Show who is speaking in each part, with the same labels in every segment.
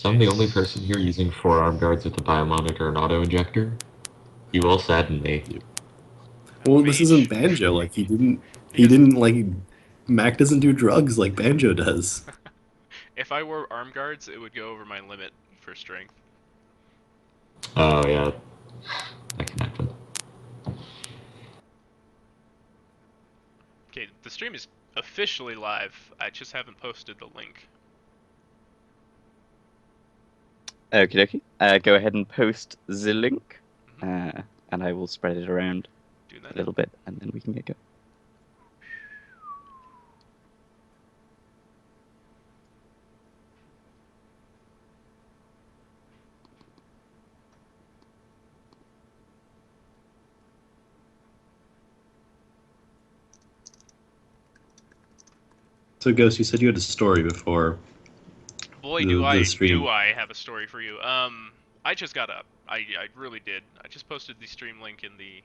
Speaker 1: So I'm the only person here using 4 arm guards with a biomonitor and auto-injector. You all sadden me.
Speaker 2: Come
Speaker 3: Well,
Speaker 2: of
Speaker 3: this isn't
Speaker 2: age.
Speaker 3: Banjo. Like
Speaker 2: He
Speaker 3: he
Speaker 2: doesn't.
Speaker 3: didn't like Mac doesn't do drugs like Banjo does.
Speaker 2: If I wore arm guards, it would go over my limit for strength.
Speaker 1: Oh yeah, that can happen.
Speaker 2: Okay, the stream is officially live. I just haven't posted the link.
Speaker 4: Okie dokie. Go ahead and post the link,
Speaker 2: Hmm.
Speaker 4: and I will spread it around
Speaker 2: Do
Speaker 4: a
Speaker 2: that now.
Speaker 4: little bit, and then we can get going.
Speaker 3: So, Ghost, you said you had a story before
Speaker 2: Boy, do
Speaker 3: the
Speaker 2: I
Speaker 3: stream.
Speaker 2: have a story for you. I just got up. I really did. I just posted the stream link in the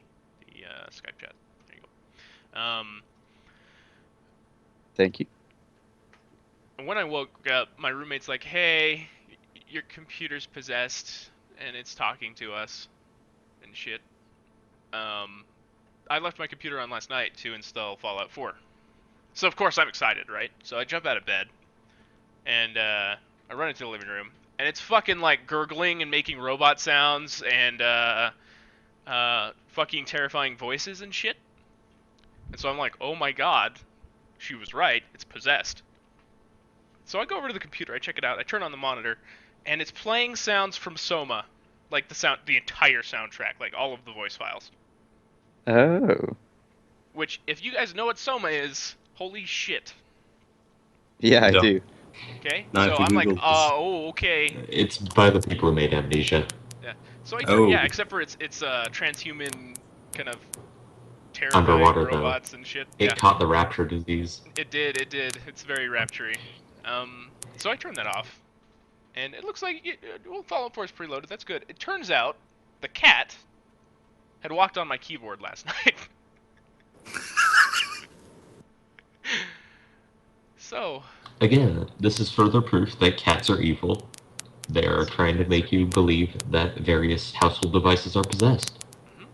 Speaker 2: Skype chat. There you go.
Speaker 4: Thank you.
Speaker 2: When I woke up, my roommate's like, "Hey, your computer's possessed and it's talking to us and shit." Um, I left my computer on last night to install Fallout 4. So of course I'm excited, right? So I jump out of bed and I run into the living room, and it's fucking like gurgling and making robot sounds and fucking terrifying voices and shit. And so I'm like, oh my god, she was right. It's possessed. So I go over to the computer, I check it out, I turn on the monitor, and it's playing sounds from Soma, like the entire soundtrack, like all of the voice files.
Speaker 4: Oh,
Speaker 2: Which, if you guys know what Soma is, holy shit.
Speaker 4: yeah, I
Speaker 3: Yeah.
Speaker 4: do.
Speaker 2: Okay,
Speaker 3: Now,
Speaker 2: so
Speaker 3: if you
Speaker 2: I'm like,
Speaker 3: Google this,
Speaker 2: oh, okay.
Speaker 1: It's by the people who made Amnesia.
Speaker 2: Yeah. So I turn,
Speaker 3: oh,
Speaker 2: yeah, except for it's transhuman kind of terrifying
Speaker 1: Underwater though,
Speaker 2: robots and shit. Yeah,
Speaker 1: it caught the rapture disease.
Speaker 2: it did. It's very raptury. So I turned that off, and it looks like well, Fallout 4 is preloaded. That's good. It turns out the cat had walked on my keyboard last night. So,
Speaker 1: Again, this is further proof that cats are evil. They are trying to make you believe that various household devices are possessed.
Speaker 2: mhm,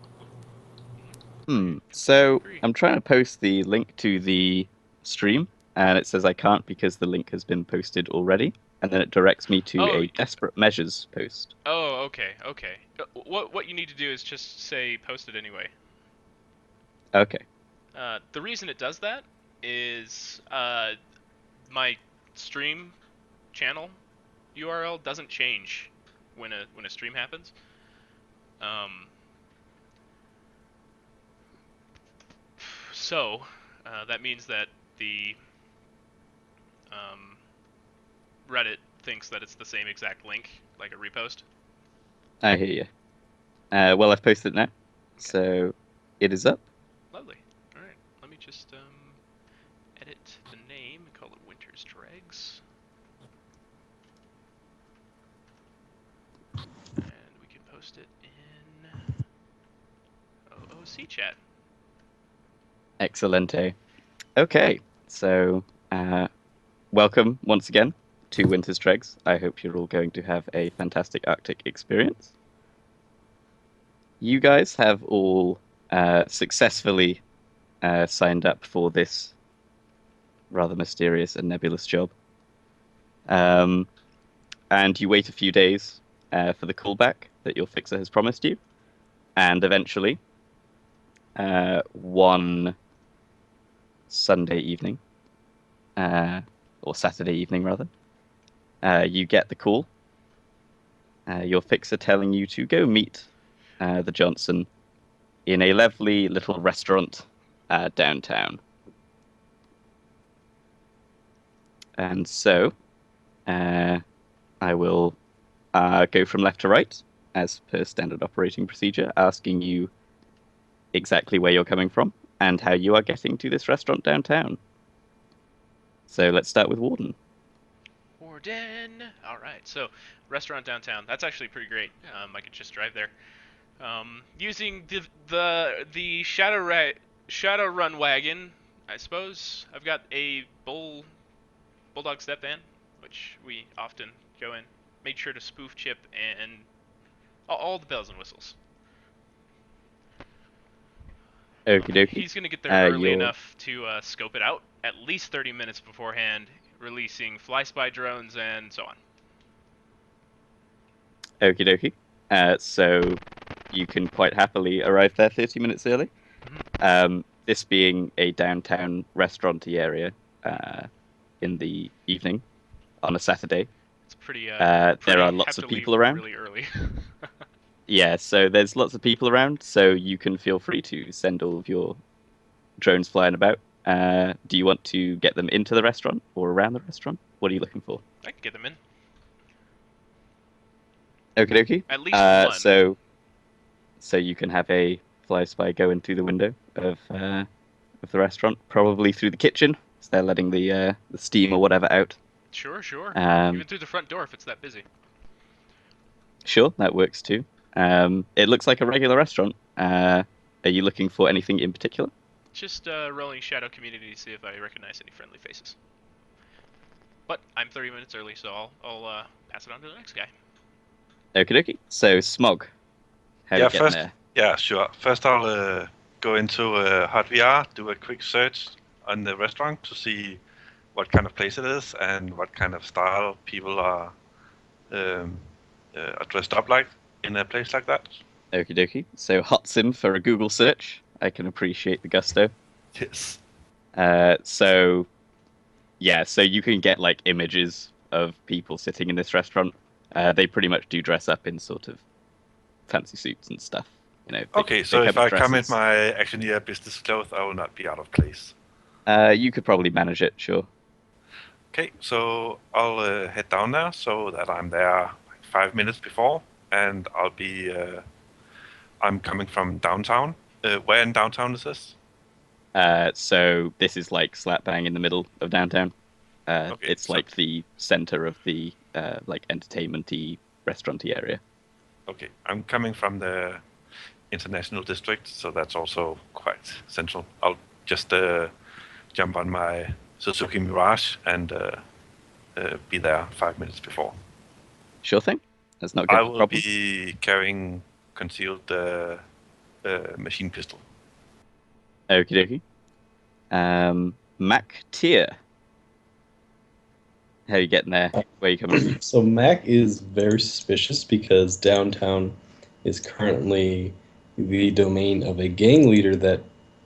Speaker 2: mhm, I completely
Speaker 4: So
Speaker 2: agree.
Speaker 4: I'm trying to post the link to the stream, and it says I can't because the link has been posted already, and then it directs me to
Speaker 2: Oh,
Speaker 4: a desperate measures post.
Speaker 2: okay. What you need to do is just say post it anyway.
Speaker 4: Okay.
Speaker 2: The reason it does that is my stream channel URL doesn't change when a stream happens. Um, so that means that the um, Reddit thinks that it's the same exact link, like a repost.
Speaker 4: I hear you. Well, I've posted it now,
Speaker 2: Okay,
Speaker 4: so it is up.
Speaker 2: lovely. All right, let me just edit the name and call it Winter's Dregs, and we can post it in OOC chat.
Speaker 4: Excelente. Okay, so welcome once again to Winter's Dregs. I hope you're all going to have a fantastic Arctic experience. You guys have all successfully signed up for this rather mysterious and nebulous job. Um, and you wait a few days for the callback that your fixer has promised you. And eventually, one Sunday evening, or Saturday evening rather, you get the call. Your fixer telling you to go meet the Johnson in a lovely little restaurant downtown. And so I will go from left to right, as per standard operating procedure, asking you exactly where you're coming from and how you are getting to this restaurant downtown. So let's start with Warden.
Speaker 2: Warden. All right, so restaurant downtown. That's actually pretty great. I could just drive there. Using the Shadowrun wagon, I suppose. I've got a bulldog step van, which we often go in. made sure to spoof chip and all the bells and whistles.
Speaker 4: Okie dokie.
Speaker 2: He's gonna get there early
Speaker 4: You're
Speaker 2: enough to scope it out at least 30 minutes beforehand, releasing fly spy drones and so on.
Speaker 4: okie dokie. So you can quite happily arrive there 30 minutes early. This being a downtown restauranty area in the evening on a Saturday.
Speaker 2: It's pretty.
Speaker 4: There
Speaker 2: pretty
Speaker 4: are lots
Speaker 2: have
Speaker 4: of
Speaker 2: to
Speaker 4: people
Speaker 2: leave
Speaker 4: around.
Speaker 2: really early.
Speaker 4: Yeah, so there's lots of people around, so you can feel free to send all of your drones flying about. Do you want to get them into the restaurant or around the restaurant? What are you looking for?
Speaker 2: I can get them in.
Speaker 4: Okie dokie.
Speaker 2: At least one.
Speaker 4: So you can have a fly spy go in through the window of the restaurant, probably through the kitchen. So they're letting the steam or whatever out.
Speaker 2: Sure.
Speaker 4: Um,
Speaker 2: Even through the front door if it's that busy.
Speaker 4: Sure, that works too. It looks like a regular restaurant. Are you looking for anything in particular?
Speaker 2: Just rolling shadow community to see if I recognize any friendly faces. But I'm 30 minutes early, so I'll pass it on to the next guy.
Speaker 4: Okie dokie. So Smog, how
Speaker 5: Yeah,
Speaker 4: you getting
Speaker 5: first-
Speaker 4: there?
Speaker 5: Yeah, sure. First, I'll go into Hot VR, do a quick search on the restaurant to see what kind of place it is and what kind of style people are dressed up like in a place like that.
Speaker 4: Okie dokie. So Hotsim for a Google search. I can appreciate the gusto.
Speaker 5: Yes.
Speaker 4: So you can get like images of people sitting in this restaurant. They pretty much do dress up in sort of fancy suits and stuff. You know.
Speaker 5: Okay, so if I come in my Actioneer business clothes, I will not be out of place.
Speaker 4: You could probably manage it, sure.
Speaker 5: Okay, so I'll head down there so that I'm there like 5 minutes before, and I'll be. I'm coming from downtown. Where in downtown is this?
Speaker 4: So this is like slap bang in the middle of downtown.
Speaker 5: Okay,
Speaker 4: It's
Speaker 5: so-
Speaker 4: like the center of the like entertainment-y, restaurant-y area.
Speaker 5: Okay, I'm coming from the international district, so that's also quite central. I'll just jump on my Suzuki Mirage and be there 5 minutes before.
Speaker 4: Sure thing. That's not
Speaker 5: I
Speaker 4: a
Speaker 5: will
Speaker 4: problem.
Speaker 5: be carrying concealed machine pistol.
Speaker 4: Okie dokie. Mac Tier. How you getting there? Where you coming from?
Speaker 3: So Mac is very suspicious because downtown is currently the domain of a gang leader that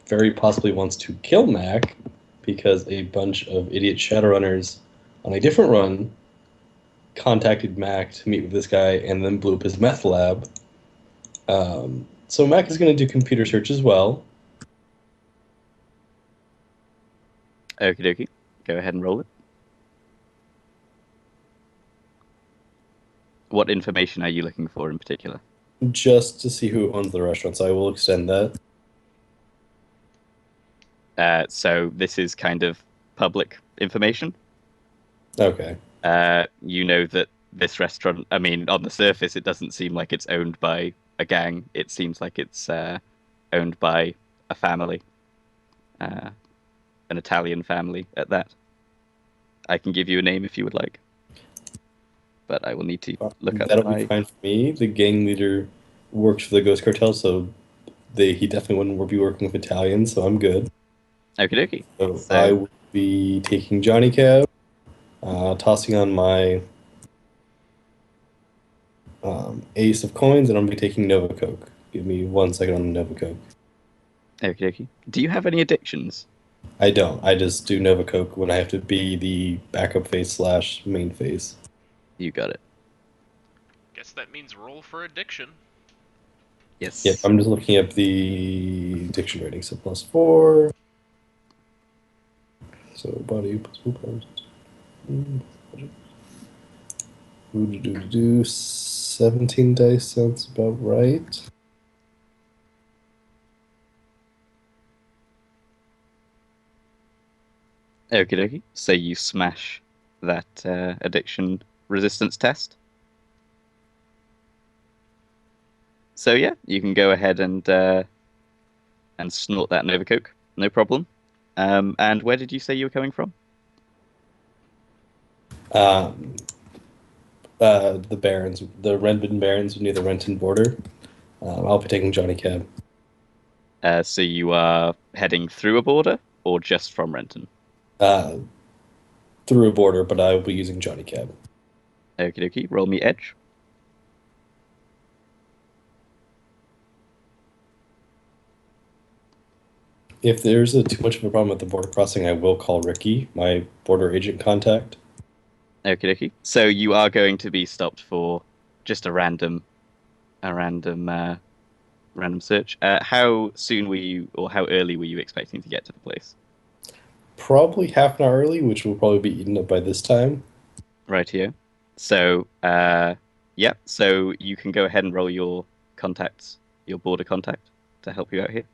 Speaker 3: very possibly wants to kill Mac because a bunch of idiot Shadowrunners on a different run contacted Mac to meet with this guy and then blew up his meth lab. So Mac is going to do computer search as well.
Speaker 4: Okie dokie. Go ahead and roll it. What information are you looking for in particular?
Speaker 3: Just to see who owns the restaurant, so I will extend that.
Speaker 4: So this is kind of public information.
Speaker 3: Okay.
Speaker 4: You know that this restaurant, I mean, on the surface, it doesn't seem like it's owned by a gang. It seems like it's owned by a family, an Italian family at that. I can give you a name if you would like, but I will need to look up
Speaker 3: That'll be fine for me. The gang leader works for the Ghost Cartel, so he definitely wouldn't be working with Italians, so I'm good.
Speaker 4: Okie dokie.
Speaker 3: So I will be taking Johnny Cab, tossing on my ace of coins, and I'm going to be taking Nova Coke. Give me 1 second on the Nova Coke.
Speaker 4: Okie dokie. Do you have any addictions?
Speaker 3: I don't. I just do Nova Coke when I have to be the backup face / main face.
Speaker 4: You got it.
Speaker 2: Guess that means roll for addiction.
Speaker 4: Yes.
Speaker 3: Yep, I'm just looking up the addiction rating. So +4. So body plus willpower. 17 dice sounds about right.
Speaker 4: Okie dokie. So you smash that addiction resistance test. So yeah, you can go ahead and snort that Nova Coke, no problem. And where did you say you were coming from?
Speaker 3: The Barrens, the Renton Barrens near the Renton border. I'll be taking Johnny Cab.
Speaker 4: So you are heading through a border or just from Renton?
Speaker 3: Uh, through a border, but I will be using Johnny Cab.
Speaker 4: Okie dokie. Roll me edge.
Speaker 3: If there's too much of a problem with the border crossing, I will call Ricky, my border agent contact.
Speaker 4: Okie dokie. So you are going to be stopped for just a random random search. How soon were you, or how early were you expecting to get to the place?
Speaker 3: Probably half an hour early, which will probably be eaten up by this time.
Speaker 4: Right here. So, yeah. So you can go ahead and roll your contacts, your border contact, to help you out here.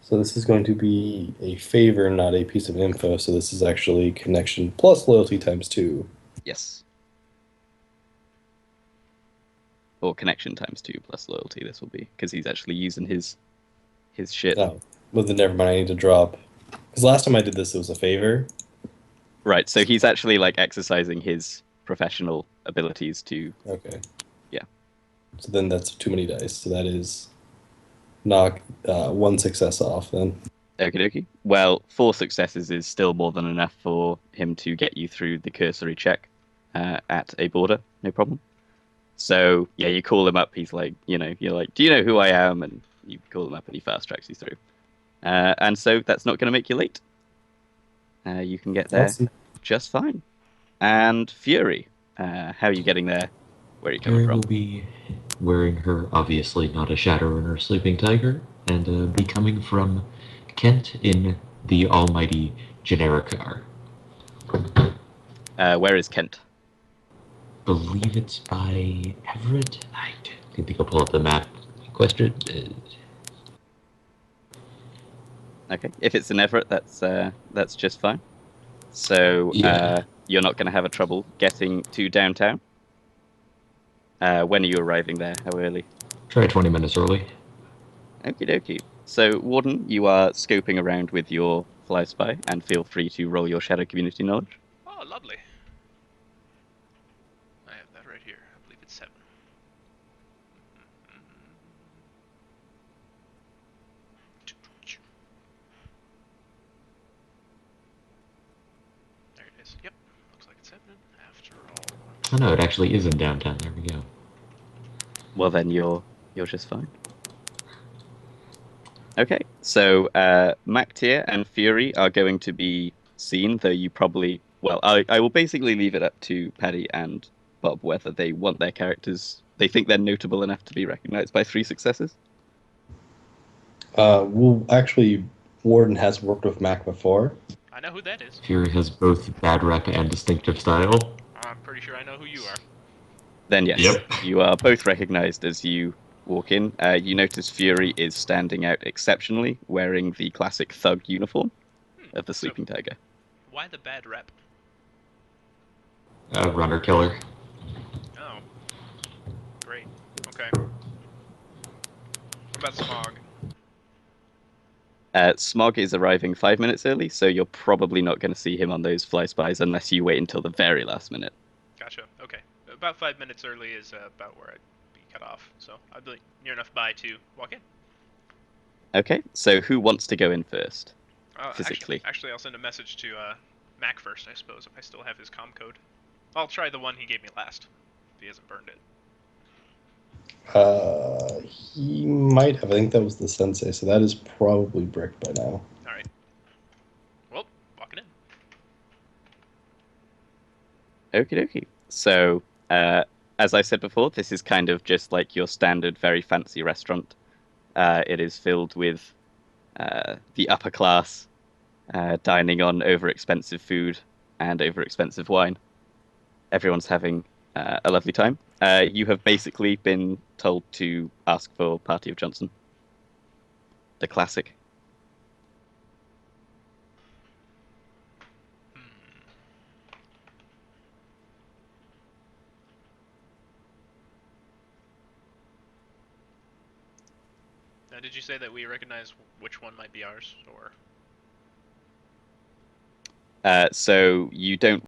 Speaker 3: So this is going to be a favor, not a piece of info. So this is actually connection plus loyalty times 2.
Speaker 4: Yes. Or connection times 2 plus loyalty. This will be because he's actually using his shit.
Speaker 3: Oh, well then never mind. I need to drop. Because last time I did this, it was a favor.
Speaker 4: Right. So he's actually like exercising his professional abilities to.
Speaker 3: Okay.
Speaker 4: Yeah.
Speaker 3: So then that's too many dice. So that is knock one success off then.
Speaker 4: Okie dokie. Well, 4 successes is still more than enough for him to get you through the cursory check at a border. No problem. So yeah, you call him up. He's like, you're like, do you know who I am? And you call him up, and he fast tracks you through. And so that's not going to make you late. You can get there
Speaker 3: Awesome.
Speaker 4: just fine. And Fury, how are you getting there? Where are you coming
Speaker 1: Fury
Speaker 4: from?
Speaker 1: will be wearing her, obviously not a Shadowrun or Sleeping Tiger, and be coming from Kent in the almighty generic car.
Speaker 4: Where is Kent?
Speaker 1: Believe it's by Everett. I need to go pull up the map. Question.
Speaker 4: Okay, if it's in Everett, that's just fine. So
Speaker 1: Yeah.
Speaker 4: you're not going to have a trouble getting to downtown. When are you arriving there? How early?
Speaker 1: Try 20 minutes early.
Speaker 4: Okie dokie. So, Warden, you are scoping around with your fly spy, and feel free to roll your shadow community knowledge.
Speaker 2: Oh, lovely. I have that right here. I believe it's 7. There it is. Yep. Looks like it's 7 after all.
Speaker 1: Oh no, it actually is in downtown. There we go.
Speaker 4: Well, then you're just fine. Okay, so Mactier and Fury are going to be seen, though you probably well, I will basically leave it up to Paddy and Bob whether they want their characters. They think they're notable enough to be recognized by 3 successes.
Speaker 3: Actually, Warden has worked with Mac before.
Speaker 2: I know who that is.
Speaker 1: Fury has both bad rep and distinctive style.
Speaker 2: I'm pretty sure I know who you are.
Speaker 4: Then yes,
Speaker 1: Yep.
Speaker 4: you are both recognized as you walk in. You notice Fury is standing out exceptionally, wearing the classic thug uniform of the Sleeping Tiger.
Speaker 2: Why the bad rep?
Speaker 1: Runner killer.
Speaker 2: Oh. Great. Okay. What about Smog?
Speaker 4: Smog is arriving 5 minutes early, so you're probably not going to see him on those fly spies unless you wait until the very last minute.
Speaker 2: Gotcha. Okay. About 5 minutes early is about where I'd be cut off, so I'd be near enough by to walk in.
Speaker 4: Okay, so who wants to go in first? Physically.
Speaker 2: Actually, I'll send a message to Mac first, I suppose, if I still have his comm code. I'll try the one he gave me last, if he hasn't burned it.
Speaker 3: He might have. I think that was the sensei, so that is probably bricked by now.
Speaker 2: Alright. Well, walking in.
Speaker 4: Okie dokie. So, as I said before, this is kind of just like your standard, very fancy restaurant. It is filled with the upper class dining on over-expensive food and over-expensive wine. Everyone's having a lovely time. You have basically been told to ask for Party of Johnson. The classic.
Speaker 2: Now, did you say that we recognize which one might be ours, or?
Speaker 4: So you don't